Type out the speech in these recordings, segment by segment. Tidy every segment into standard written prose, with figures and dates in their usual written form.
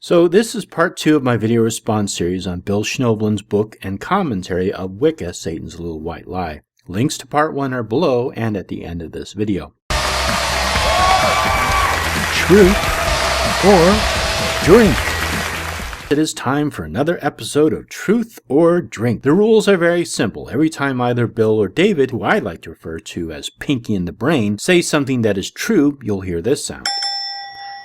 So this is part 2 of my video response series on Bill Schnoebelen's book and commentary of Wicca, Satan's Little White Lie. Links to part 1 are below and at the end of this video. Truth or drink? It is time for another episode of Truth or Drink. The rules are very simple. Every time either Bill or David, who I like to refer to as Pinky in the Brain, say something that is true, you'll hear this sound.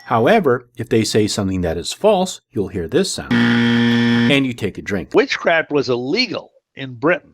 However, if they say something that is false, you'll hear this sound. And you take a drink. Witchcraft was illegal in Britain.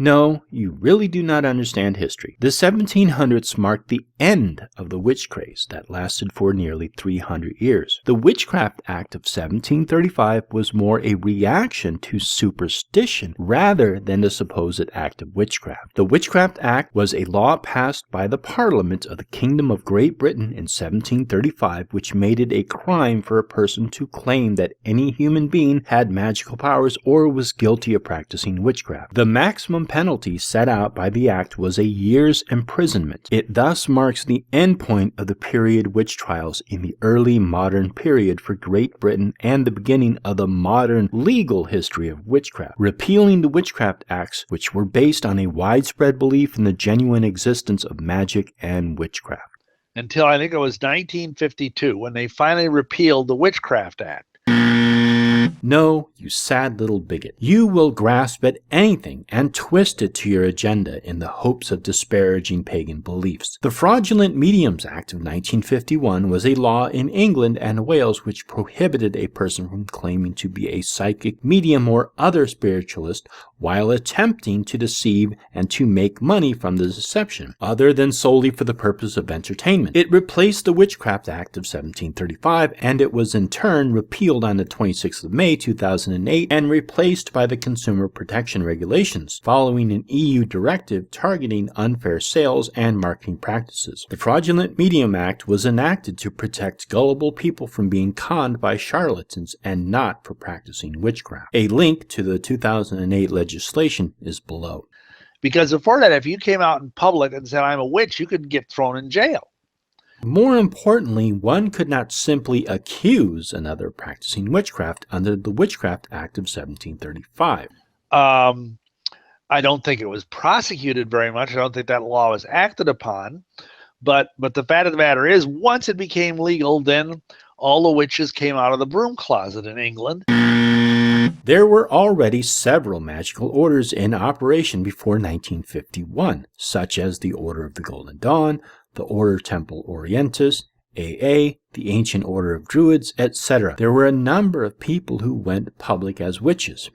No, you really do not understand history. The 1700s marked the end of the witch craze that lasted for nearly 300 years. The Witchcraft Act of 1735 was more a reaction to superstition rather than the supposed act of witchcraft. The Witchcraft Act was a law passed by the Parliament of the Kingdom of Great Britain in 1735, which made it a crime for a person to claim that any human being had magical powers or was guilty of practicing witchcraft. The maximum penalty set out by the act was a year's imprisonment. It thus marks the end point of the period witch trials in the early modern period for Great Britain and the beginning of the modern legal history of witchcraft. Repealing the Witchcraft Acts, which were based on a widespread belief in the genuine existence of magic and witchcraft. Until I think it was 1952 when they finally repealed the Witchcraft Act. No, you sad little bigot. You will grasp at anything and twist it to your agenda in the hopes of disparaging pagan beliefs. The Fraudulet Mediums Act of 1951 was a law in England and Wales which prohibited a person from claiming to be a psychic, medium, or other spiritualist while attempting to deceive and to make money from the deception, other than solely for the purpose of entertainment. It replaced the Witchcraft Act of 1735, and it was in turn repealed on the 26th of May 2008 and replaced by the Consumer Protection Regulations, following an EU directive targeting unfair sales and marketing practices. The Fraudulet Medium Act was enacted to protect gullible people from being conned by charlatans and not for practicing witchcraft. A link to the 2008 legislation is below. Because before that, if you came out in public and said, I'm a witch, you could get thrown in jail. More importantly, one could not simply accuse another of practicing witchcraft under the Witchcraft Act of 1735. I don't think it was prosecuted very much. I don't think that law was acted upon. But the fact of the matter is, once it became legal, then all the witches came out of the broom closet in England. There were already several magical orders in operation before 1951, such as the Order of the Golden Dawn, the Order Temple Orientis, AA, the Ancient Order of Druids, etc. There were a number of people who went public as witches,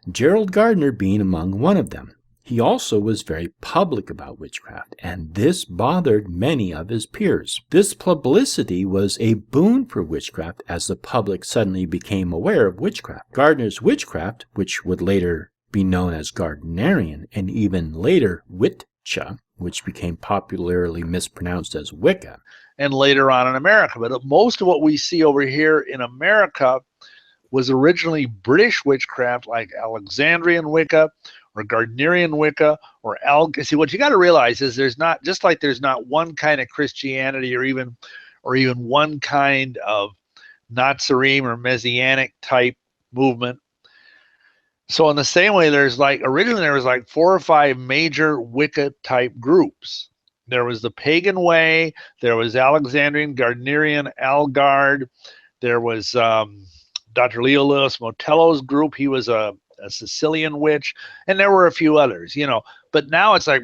Gerald Gardner being among one of them. He also was very public about witchcraft, and this bothered many of his peers. This publicity was a boon for witchcraft as the public suddenly became aware of witchcraft. Gardner's witchcraft, which would later be known as Gardnerian and even later Wicca, which became popularly mispronounced as Wicca, and later on in America. But most of what we see over here in America was originally British witchcraft, like Alexandrian Wicca or Gardnerian Wicca or See, what you got to realize is there's not, just like there's not one kind of Christianity or even one kind of Nazarene or Messianic type movement. So in the same way, there's like, originally there was like 4 or 5 major Wicca type groups. There was the Pagan Way, there was Alexandrian, Gardnerian, Algard, there was Dr. Leo Lewis Motello's group. He was a Sicilian witch, and there were a few others, you know. But now it's like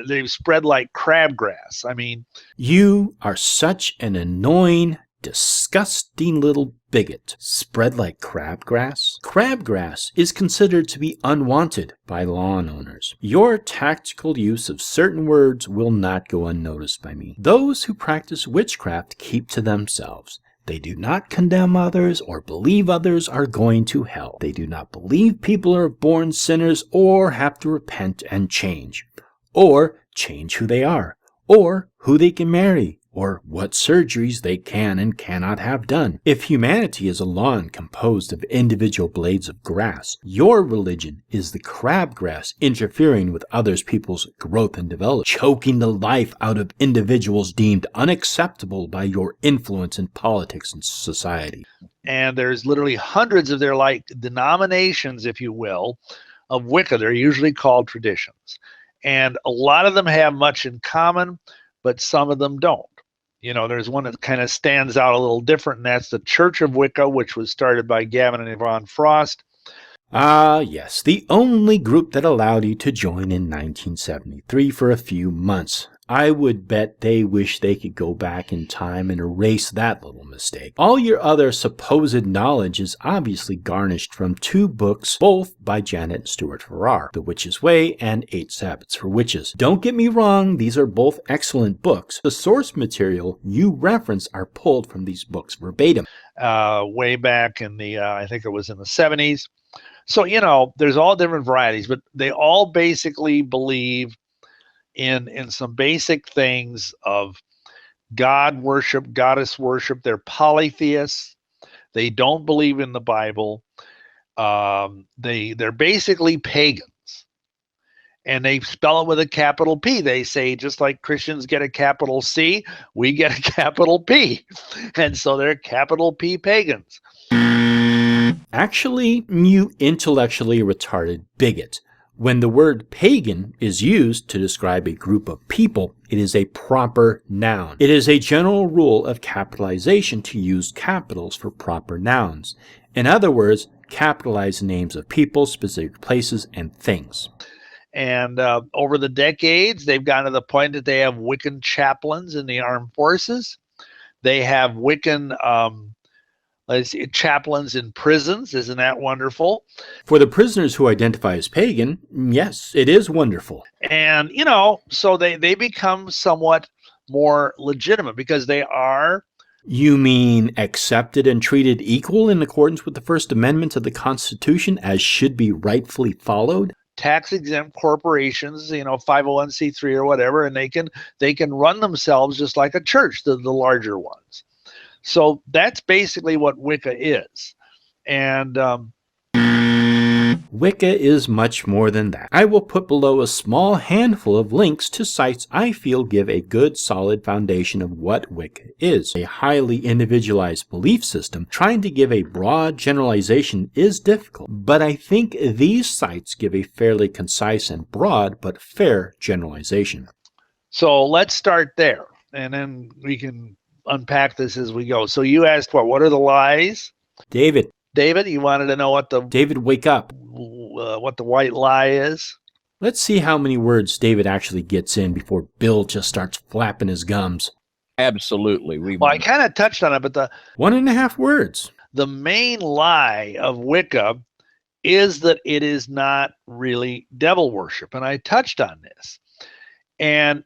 they've spread like crabgrass. I mean, you are such an annoying, disgusting little bigot. Spread like crabgrass? Crabgrass is considered to be unwanted by lawn owners. Your tactical use of certain words will not go unnoticed by me. Those who practice witchcraft keep to themselves. They do not condemn others or believe others are going to hell. They do not believe people are born sinners or have to repent and change, or change who they are, or who they can marry, or what surgeries they can and cannot have done. If humanity is a lawn composed of individual blades of grass, your religion is the crabgrass interfering with others people's growth and development, choking the life out of individuals deemed unacceptable by your influence in politics and society. And there's literally hundreds of their like denominations, if you will, of Wicca. They're usually called traditions. And a lot of them have much in common, but some of them don't. You know, there's one that kind of stands out a little different, and that's the Church of Wicca, which was started by Gavin and Yvonne Frost. Ah, yes, the only group that allowed you to join in 1973 for a few months. I would bet they wish they could go back in time and erase that little mistake. All your other supposed knowledge is obviously garnished from 2 books, both by Janet and Stewart Farrar, The Witch's Way and 8 Sabbaths for Witches. Don't get me wrong, these are both excellent books. The source material you reference are pulled from these books verbatim. Way back in the, I think it was in the 70s. So, you know, there's all different varieties, but they all basically believe in some basic things of God worship, goddess worship. They're polytheists. They don't believe in the Bible. They're basically pagans. And they spell it with a capital P. They say, just like Christians get a capital C, we get a capital P. And so they're capital P pagans. Actually, you intellectually retarded bigot. When the word pagan is used to describe a group of people, it is a proper noun. It is a general rule of capitalization to use capitals for proper nouns. In other words, capitalize names of people, specific places, and things. And over the decades, they've gotten to the point that they have Wiccan chaplains in the armed forces. They have Wiccan chaplains in prisons. Isn't that wonderful? For the prisoners who identify as pagan, yes, it is wonderful. And, you know, so they become somewhat more legitimate because they are... You mean accepted and treated equal in accordance with the First Amendment of the Constitution as should be rightfully followed? Tax-exempt corporations, you know, 501c3 or whatever, and they can run themselves just like a church, the larger ones. So that's basically what Wicca is. And Wicca is much more than that. I will put below a small handful of links to sites I feel give a good solid foundation of what Wicca is. A highly individualized belief system. Trying to give a broad generalization is difficult, but I think these sites give a fairly concise and broad but fair generalization. So let's start there, and then we can unpack this as we go. So you asked what are the lies? David, you wanted to know what the... David, wake up. What the white lie is? Let's see how many words David actually gets in before Bill just starts flapping his gums. Absolutely. Well, I kind of touched on it, but the 1.5 words. The main lie of Wicca is that it is not really devil worship. And I touched on this. And,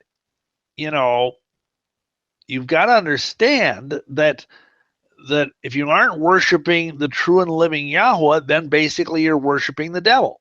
you know, you've got to understand that if you aren't worshiping the true and living Yahweh, then basically you're worshiping the devil.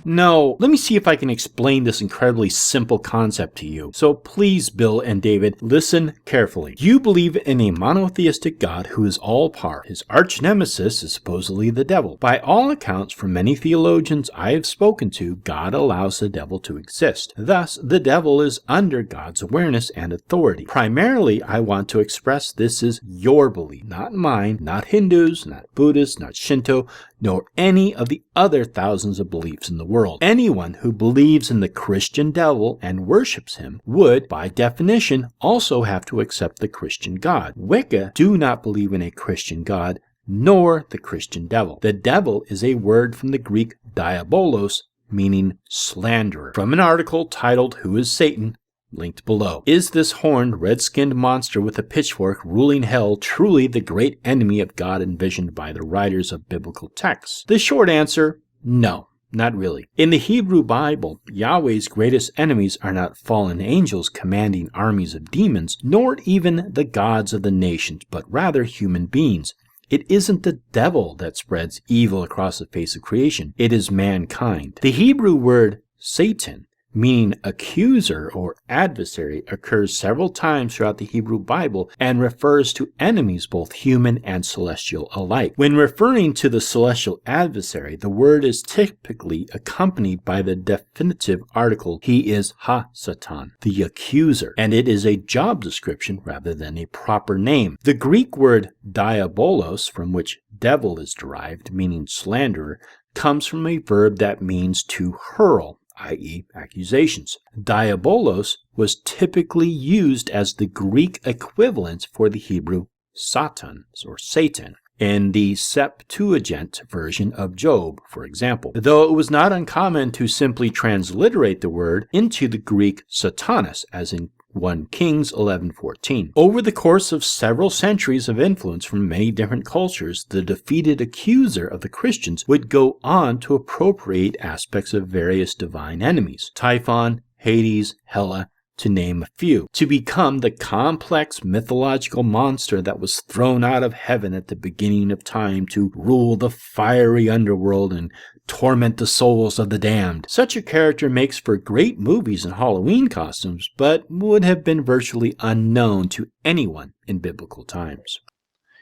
No, let me see if I can explain this incredibly simple concept to you. So please, Bill and David, listen carefully. You believe in a monotheistic God who is all-powerful. His arch nemesis is supposedly the devil. By all accounts, from many theologians I have spoken to, God allows the devil to exist. Thus, the devil is under God's awareness and authority. Primarily, I want to express this is your belief, not mine, not Hindus, not Buddhists, not Shinto, nor any of the other thousands of beliefs in the world. Anyone who believes in the Christian devil and worships him would, by definition, also have to accept the Christian God. Wicca do not believe in a Christian God, nor the Christian devil. The devil is a word from the Greek diabolos, meaning slanderer. From an article titled Who is Satan? Linked below. Is this horned, red-skinned monster with a pitchfork ruling hell truly the great enemy of God envisioned by the writers of biblical texts? The short answer, no. Not really. In the Hebrew Bible, Yahweh's greatest enemies are not fallen angels commanding armies of demons, nor even the gods of the nations, but rather human beings. It isn't the devil that spreads evil across the face of creation. It is mankind. The Hebrew word Satan, meaning accuser or adversary, occurs several times throughout the Hebrew Bible and refers to enemies, both human and celestial alike. When referring to the celestial adversary, the word is typically accompanied by the definitive article, he is Ha-Satan, the accuser, and it is a job description rather than a proper name. The Greek word diabolos, from which devil is derived, meaning slanderer, comes from a verb that means to hurl, i.e. accusations. Diabolos was typically used as the Greek equivalent for the Hebrew Satan or Satan in the Septuagint version of Job, for example, though it was not uncommon to simply transliterate the word into the Greek Satanas, as in 1 Kings 11:14. Over the course of several centuries of influence from many different cultures, the defeated accuser of the Christians would go on to appropriate aspects of various divine enemies, Typhon, Hades, Hela, to name a few, to become the complex mythological monster that was thrown out of heaven at the beginning of time to rule the fiery underworld and torment the souls of the damned. Such a character makes for great movies and Halloween costumes, but would have been virtually unknown to anyone in biblical times.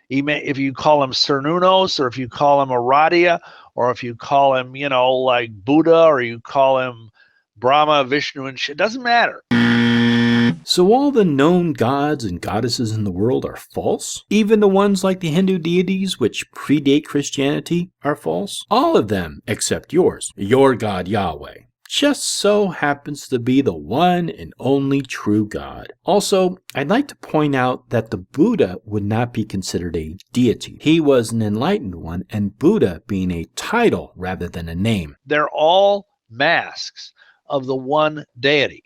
If you call him Cernunnos, or if you call him Aradia, or if you call him, like Buddha, or you call him Brahma, Vishnu, and shit, it doesn't matter. So all the known gods and goddesses in the world are false? Even the ones like the Hindu deities, which predate Christianity, are false? All of them, except yours, your God Yahweh, just so happens to be the one and only true God. Also, I'd like to point out that the Buddha would not be considered a deity. He was an enlightened one, and Buddha being a title rather than a name. They're all masks of the one deity.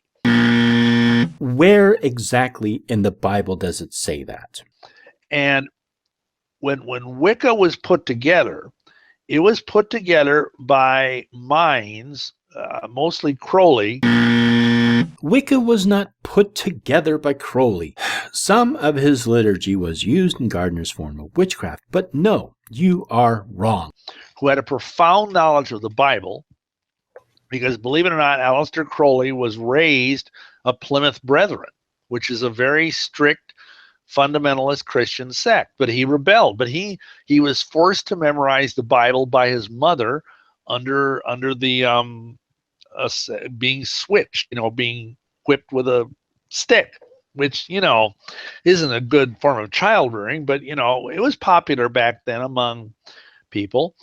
Where exactly in the Bible does it say that? And when Wicca was put together, it was put together by minds, mostly Crowley. Wicca was not put together by Crowley. Some of his liturgy was used in Gardner's form of witchcraft, but no, you are wrong. Who had a profound knowledge of the Bible, because believe it or not, Aleister Crowley was raised a Plymouth Brethren, which is a very strict fundamentalist Christian sect. But he rebelled. But he was forced to memorize the Bible by his mother under the being switched, being whipped with a stick, which isn't a good form of child rearing, but it was popular back then among people.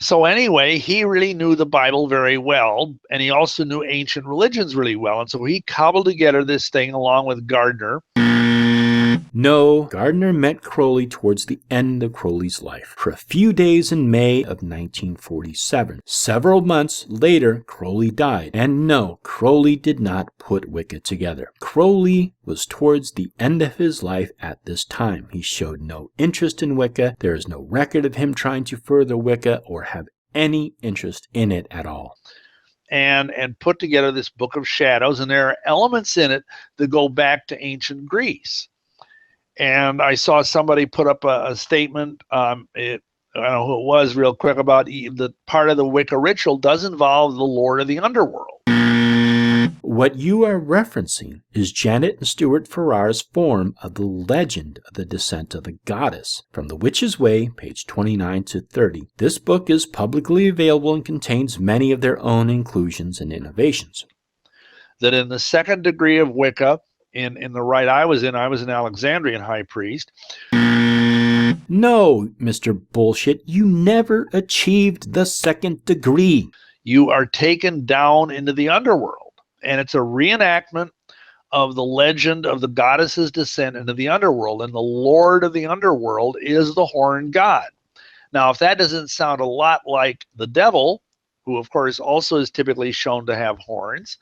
So anyway, he really knew the Bible very well, and he also knew ancient religions really well. And so he cobbled together this thing along with Gardner. No, Gardner met Crowley towards the end of Crowley's life, for a few days in May of 1947. Several months later, Crowley died. And no, Crowley did not put Wicca together. Crowley was towards the end of his life at this time. He showed no interest in Wicca. There is no record of him trying to further Wicca or have any interest in it at all. And put together this Book of Shadows, and there are elements in it that go back to ancient Greece. And I saw somebody put up a statement, I don't know who it was, real quick, about the part of the Wicca ritual does involve the Lord of the Underworld. What you are referencing is Janet and Stewart Farrar's form of the legend of the descent of the goddess from The Witch's Way, page 29 to 30. This book is publicly available and contains many of their own inclusions and innovations. That in the second degree of Wicca, in the rite I was an Alexandrian high priest. No, Mr. Bullshit, you never achieved the second degree. You are taken down into the underworld, and it's a reenactment of the legend of the goddess's descent into the underworld, and the Lord of the underworld is the horned god. Now, if that doesn't sound a lot like the devil, who of course also is typically shown to have horns,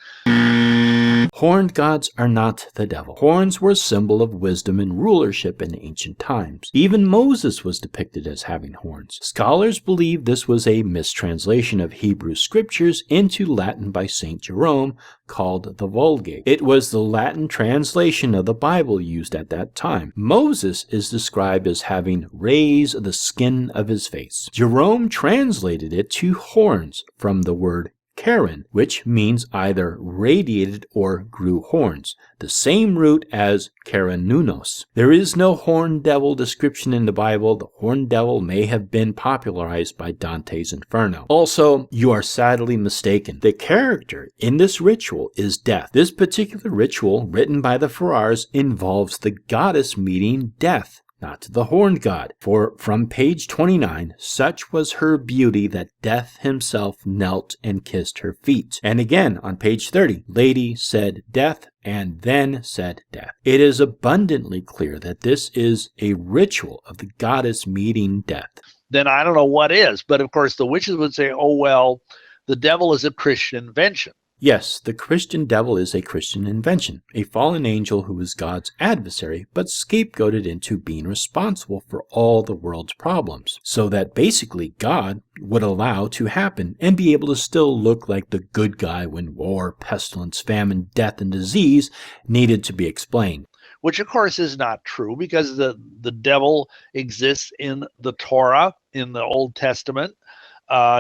Horned gods are not the devil. Horns were a symbol of wisdom and rulership in ancient times. Even Moses was depicted as having horns. Scholars believe this was a mistranslation of Hebrew scriptures into Latin by St. Jerome, called the Vulgate. It was the Latin translation of the Bible used at that time. Moses is described as having raised the skin of his face. Jerome translated it to horns from the word Karen, which means either radiated or grew horns, the same root as Karanunos. There is no horned devil description in the Bible. The horned devil may have been popularized by Dante's Inferno. Also, you are sadly mistaken. The character in this ritual is death. This particular ritual, written by the Farrars, involves the goddess meeting death, not the horned god. For from page 29, such was her beauty that Death himself knelt and kissed her feet. And again on page 30, Lady said Death, and then said Death. It is abundantly clear that this is a ritual of the goddess meeting death. Then I don't know what is. But of course, the witches would say, oh, well, the devil is a Christian invention. Yes, the Christian devil is a Christian invention, a fallen angel who is God's adversary, but scapegoated into being responsible for all the world's problems, so that basically God would allow to happen and be able to still look like the good guy when war, pestilence, famine, death, and disease needed to be explained. Which, of course, is not true, because the devil exists in the Torah, in the Old Testament,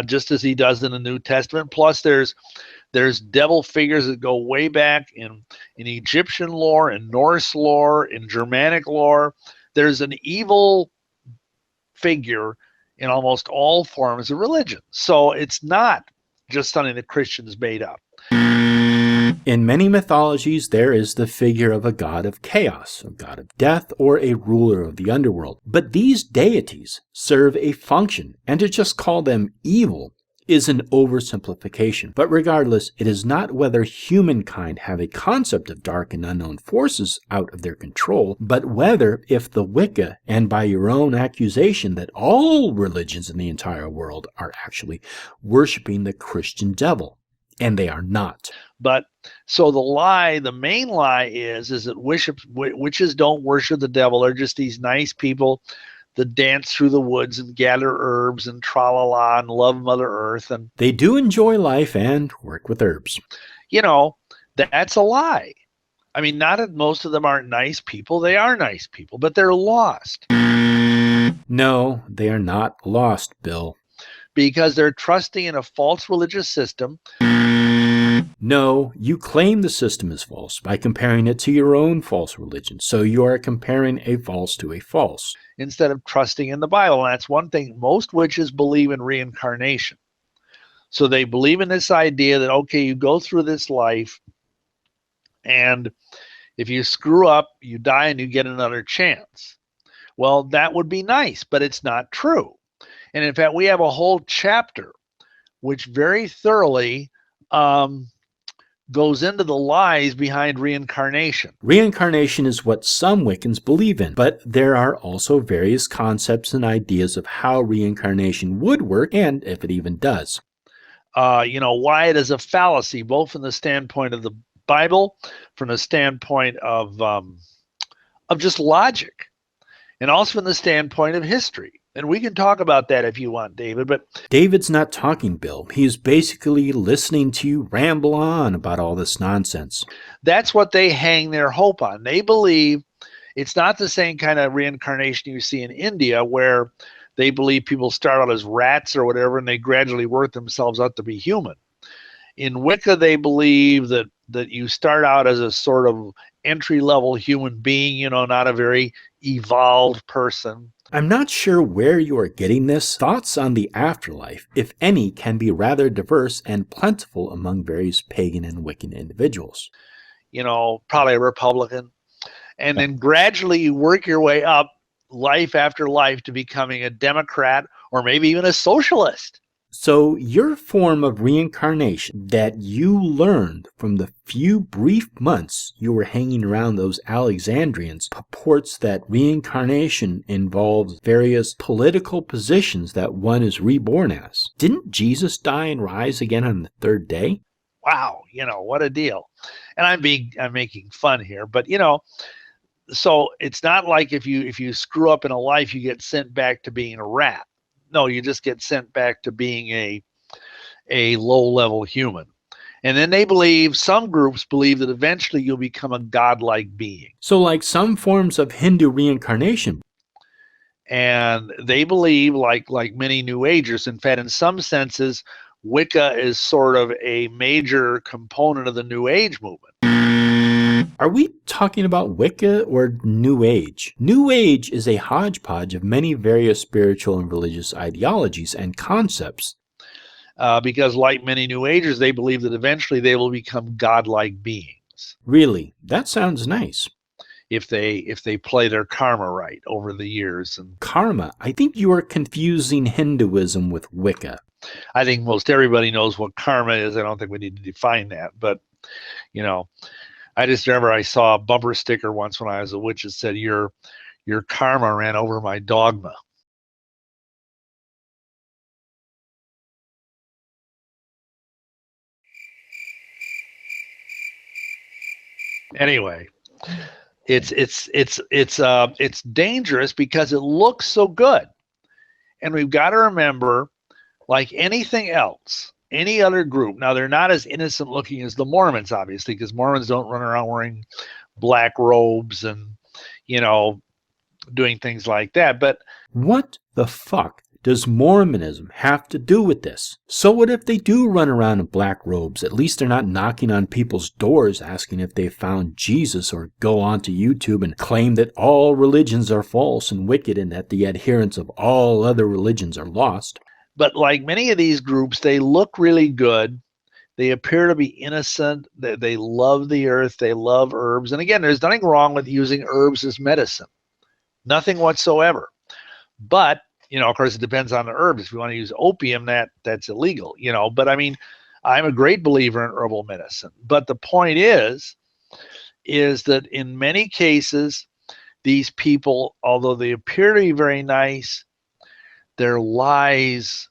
just as he does in the New Testament. Plus, there's devil figures that go way back in Egyptian lore, in Norse lore, in Germanic lore. There's an evil figure in almost all forms of religion. So it's not just something that Christians made up. In many mythologies, there is the figure of a god of chaos, a god of death, or a ruler of the underworld. But these deities serve a function, and to just call them evil is an oversimplification. But regardless, it is not whether humankind have a concept of dark and unknown forces out of their control, but whether, if the Wicca, and by your own accusation that all religions in the entire world are actually worshiping the Christian devil. And they are not. But so the main lie is that witches don't worship the devil. They're just these nice people that dance through the woods and gather herbs and tra-la-la and love Mother Earth. And they do enjoy life and work with herbs. You know, that's a lie. I mean, not that most of them aren't nice people. They are nice people, but they're lost. No, they are not lost, Bill. Because they're trusting in a false religious system. No, you claim the system is false by comparing it to your own false religion. So you are comparing a false to a false. Instead of trusting in the Bible. And that's one thing. Most witches believe in reincarnation. So they believe in this idea that, okay, you go through this life, and if you screw up, you die and you get another chance. Well, that would be nice, but it's not true. And in fact, we have a whole chapter which very thoroughly goes into the lies behind reincarnation. Reincarnation is what some Wiccans believe in, but there are also various concepts and ideas of how reincarnation would work, and if it even does. Why it is a fallacy, both from the standpoint of the Bible, from the standpoint of just logic, and also from the standpoint of history. And we can talk about that if you want, David. But David's not talking, Bill. He's basically listening to you ramble on about all this nonsense. That's what they hang their hope on. They believe it's not the same kind of reincarnation you see in India, where they believe people start out as rats or whatever, and they gradually work themselves up to be human. In Wicca, they believe that you start out as a sort of entry-level human being, not a very evolved person. I'm not sure where you are getting this. Thoughts on the afterlife, if any, can be rather diverse and plentiful among various pagan and Wiccan individuals. Probably a Republican. And then gradually you work your way up life after life to becoming a Democrat or maybe even a socialist. So your form of reincarnation that you learned from the few brief months you were hanging around those Alexandrians purports that reincarnation involves various political positions that one is reborn as. Didn't Jesus die and rise again on the third day? wow, what a deal. And I'm making fun here, but so it's not like if you screw up in a life, you get sent back to being a rat. No, you just get sent back to being a low-level human. And then some groups believe that eventually you'll become a godlike being. So like some forms of Hindu reincarnation. And they believe, like many New Agers, in fact, in some senses, Wicca is sort of a major component of the New Age movement. Are we talking about Wicca or New Age? New Age is a hodgepodge of many various spiritual and religious ideologies and concepts. Because like many New Agers, they believe that eventually they will become godlike beings. Really? That sounds nice. If they play their karma right over the years. And karma? I think you are confusing Hinduism with Wicca. I think most everybody knows what karma is. I don't think we need to define that. But, I just remember I saw a bumper sticker once when I was a witch that said, your karma ran over my dogma. Anyway, it's dangerous because it looks so good. And we've got to remember, like anything else, any other group, now they're not as innocent looking as the Mormons, obviously, because Mormons don't run around wearing black robes and, doing things like that. But what the fuck does Mormonism have to do with this? So what if they do run around in black robes? At least they're not knocking on people's doors asking if they found Jesus, or go onto YouTube and claim that all religions are false and wicked and that the adherents of all other religions are lost. But like many of these groups, they look really good. They appear to be innocent. They love the earth. They love herbs. And again, there's nothing wrong with using herbs as medicine. Nothing whatsoever. But, of course, it depends on the herbs. If you want to use opium, that's illegal, But I mean, I'm a great believer in herbal medicine. But the point is that in many cases, these people, although they appear to be very nice, they're lies.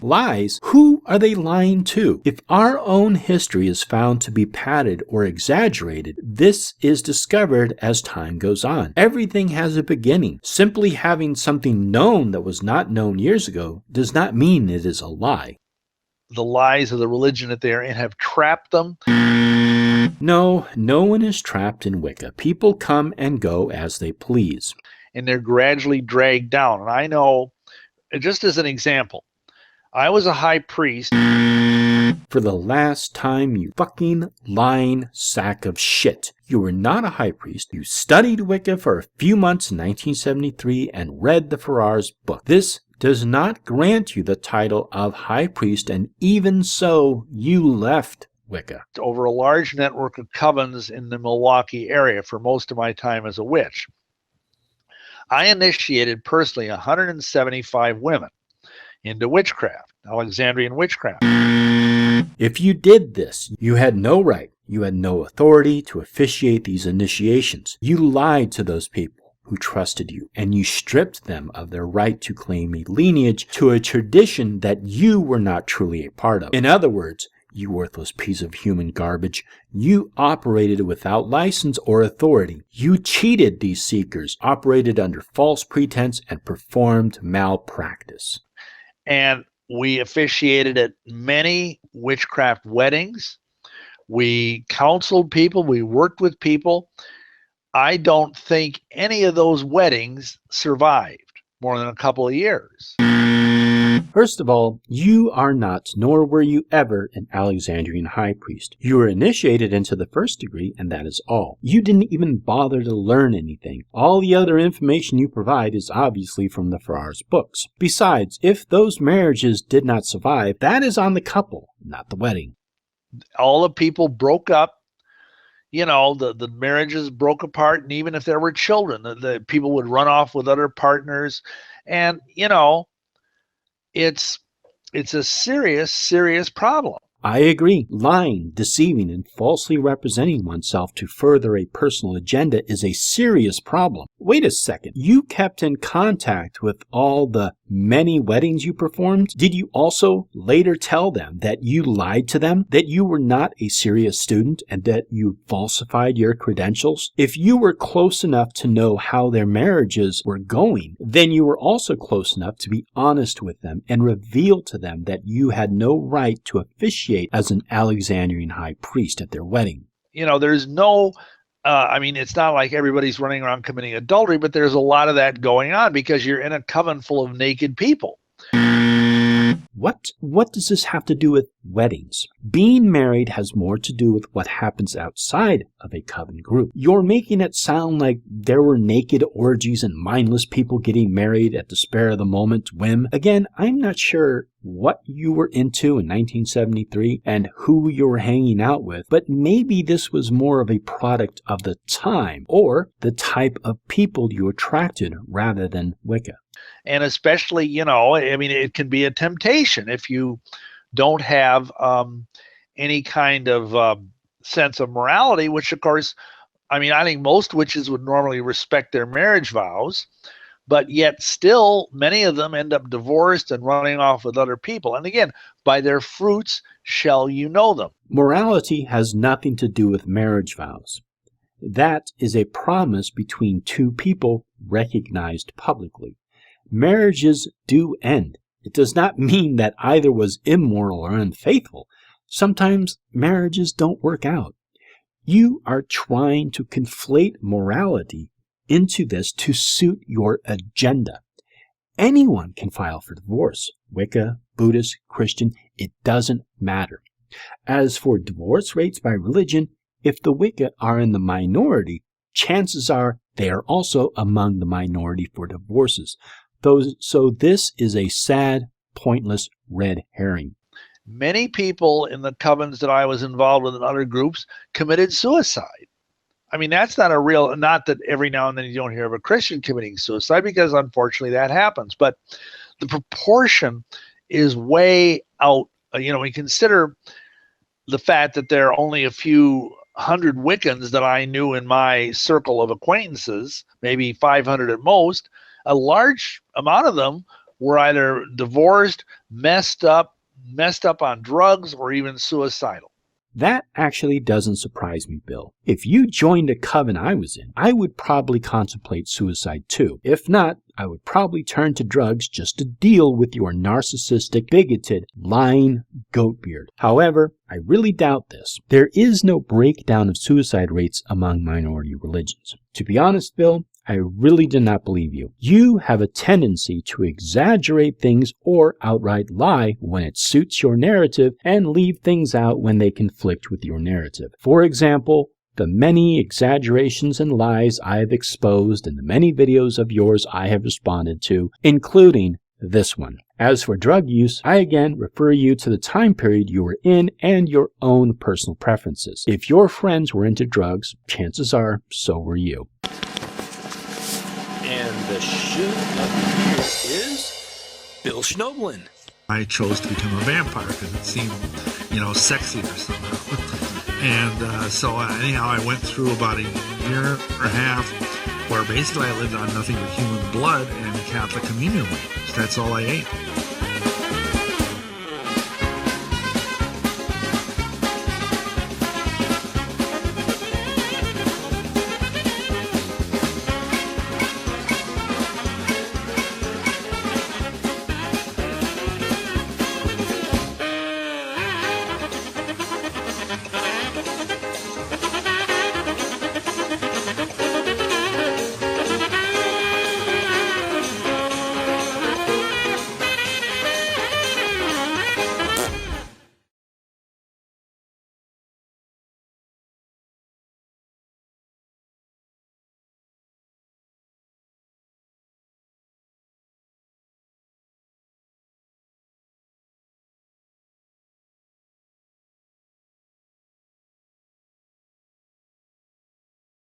Lies? Who are they lying to? If our own history is found to be padded or exaggerated, this is discovered as time goes on. Everything has a beginning. Simply having something known that was not known years ago does not mean it is a lie. The lies of the religion that they're in have trapped them. No, no one is trapped in Wicca. People come and go as they please. And they're gradually dragged down. And I know, just as an example, I was a high priest. For the last time, you fucking lying sack of shit. You were not a high priest. You studied Wicca for a few months in 1973 and read the Farrar's book. This does not grant you the title of high priest, and even so, you left Wicca. Over a large network of covens in the Milwaukee area for most of my time as a witch. I initiated personally 175 women into witchcraft, Alexandrian witchcraft. If you did this, you had no right, you had no authority to officiate these initiations. You lied to those people who trusted you, and you stripped them of their right to claim a lineage to a tradition that you were not truly a part of. In other words, you worthless piece of human garbage, you operated without license or authority. You cheated these seekers, operated under false pretense, and performed malpractice. And we officiated at many witchcraft weddings. We counseled people. We worked with people. I don't think any of those weddings survived more than a couple of years. First of all, you are not, nor were you ever, an Alexandrian high priest. You were initiated into the first degree, and that is all. You didn't even bother to learn anything. All the other information you provide is obviously from the Farrar's books. Besides, if those marriages did not survive, that is on the couple, not the wedding. All the people broke up. The marriages broke apart, and even if there were children, the people would run off with other partners. And, it's a serious, serious problem. I agree. Lying, deceiving, and falsely representing oneself to further a personal agenda is a serious problem. Wait a second. You kept in contact with all the many weddings you performed? Did you also later tell them that you lied to them, that you were not a serious student, and that you falsified your credentials? If you were close enough to know how their marriages were going, then you were also close enough to be honest with them and reveal to them that you had no right to officiate as an Alexandrian high priest at their wedding. There's no it's not like everybody's running around committing adultery, but there's a lot of that going on because you're in a coven full of naked people. What does this have to do with weddings? Being married has more to do with what happens outside of a coven group. You're making it sound like there were naked orgies and mindless people getting married at the spur of the moment whim. Again, I'm not sure what you were into in 1973 and who you were hanging out with, but maybe this was more of a product of the time or the type of people you attracted rather than Wicca. And especially, it can be a temptation if you don't have any kind of sense of morality, which, of course, I think most witches would normally respect their marriage vows, but yet still many of them end up divorced and running off with other people. And again, by their fruits shall you know them. Morality has nothing to do with marriage vows. That is a promise between two people recognized publicly. Marriages do end. It does not mean that either was immoral or unfaithful. Sometimes marriages don't work out. You are trying to conflate morality into this to suit your agenda. Anyone can file for divorce. Wicca, Buddhist, Christian, it doesn't matter. As for divorce rates by religion, if the Wicca are in the minority, chances are they are also among the minority for divorces. So this is a sad, pointless red herring. Many people in the covens that I was involved with in other groups committed suicide. That's not that every now and then you don't hear of a Christian committing suicide, because unfortunately that happens. But the proportion is way out. We consider the fact that there are only a few hundred Wiccans that I knew in my circle of acquaintances, maybe 500 at most. A large amount of them were either divorced, messed up on drugs, or even suicidal. That actually doesn't surprise me, Bill. If you joined a coven I was in, I would probably contemplate suicide too. If not, I would probably turn to drugs just to deal with your narcissistic, bigoted, lying goatbeard. However, I really doubt this. There is no breakdown of suicide rates among minority religions. To be honest, Bill, I really do not believe you. You have a tendency to exaggerate things or outright lie when it suits your narrative and leave things out when they conflict with your narrative. For example, the many exaggerations and lies I have exposed in the many videos of yours I have responded to, including this one. As for drug use, I again refer you to the time period you were in and your own personal preferences. If your friends were into drugs, chances are so were you. And the shoe of the year is Bill Schnoebelen. I chose to become a vampire because it seemed, sexier somehow. And so anyhow, I went through about a year and a half where basically I lived on nothing but human blood and Catholic communion. That's all I ate.